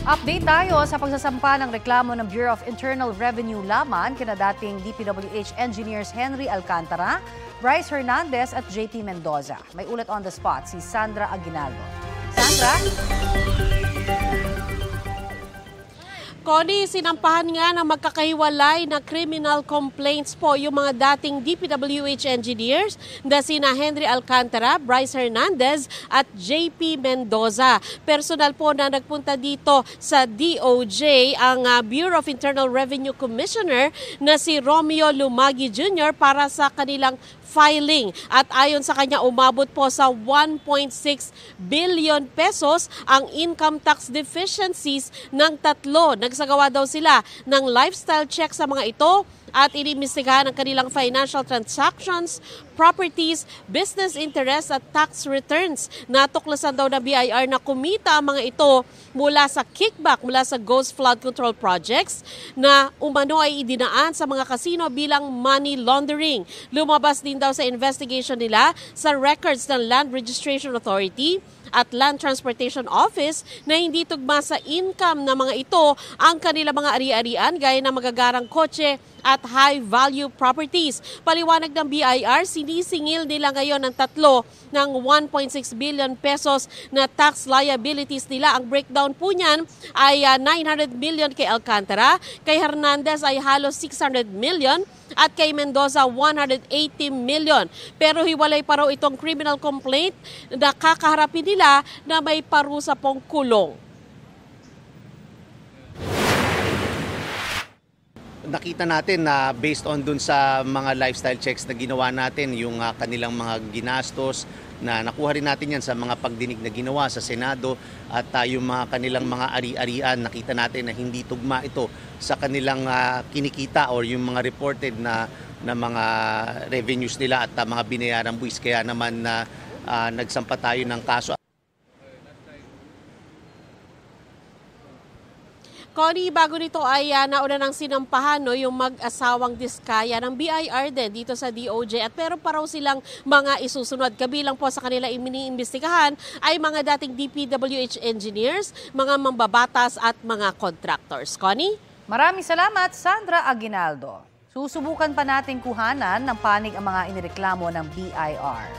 Update tayo sa pagsasampa ng reklamo ng Bureau of Internal Revenue laban kina dating DPWH engineers Henry Alcantara, Bryce Hernandez at JP Mendoza. May ulat on the spot si Sandra Aguinaldo. Sandra? Connie, sinampahan nga ng magkakahiwalay na criminal complaints po yung mga dating DPWH engineers na sina Henry Alcantara, Bryce Hernandez at JP Mendoza. Personal po na nagpunta dito sa DOJ ang Bureau of Internal Revenue Commissioner na si Romeo Lumagi Jr. para sa kanilang filing. At ayon sa kanya, umabot po sa 1.6 billion pesos ang income tax deficiencies ng tatlo. Nagsagawa daw sila ng lifestyle check sa mga ito at inimbestigahan ang kanilang financial transactions, properties, business interests at tax returns. Natuklasan daw na BIR na kumita ang mga ito mula sa kickback mula sa Ghost Flood Control Projects na umano ay idinaan sa mga kasino bilang money laundering. Lumabas din daw sa investigation nila sa records ng Land Registration Authority at Land Transportation Office na hindi tugma sa income ng mga ito ang kanilang mga ari-arian gaya ng magagarang kotse at high-value properties. Paliwanag ng BIR, sinisingil nila ngayon ng tatlo ng 1.6 billion pesos na tax liabilities nila. Ang breakdown po niyan ay 900 million kay Alcantara, kay Hernandez ay halos 600 million at kay Mendoza 180 million. Pero hiwalay pa raw itong criminal complaint na kakaharapin nila na may parusa pong kulong. Nakita natin na based on dun sa mga lifestyle checks na ginawa natin, yung kanilang mga ginastos, na nakuha rin natin yan sa mga pagdinig na ginawa sa Senado at yung mga kanilang mga ari-arian, nakita natin na hindi tugma ito sa kanilang kinikita or yung mga reported na mga revenues nila at mga binayarang buwis. Kaya naman nagsampa tayo ng kaso. Connie, bago nito ay nauna ng sinampahan yung mag-asawang diskaya ng BIR din dito sa DOJ at pero pa raw silang mga isusunod. Kabilang po sa kanila iniimbestigahan ay mga dating DPWH engineers, mga mambabatas at mga contractors. Connie? Maraming salamat, Sandra Aguinaldo. Susubukan pa nating kuhanan ng panig ang mga inireklamo ng BIR.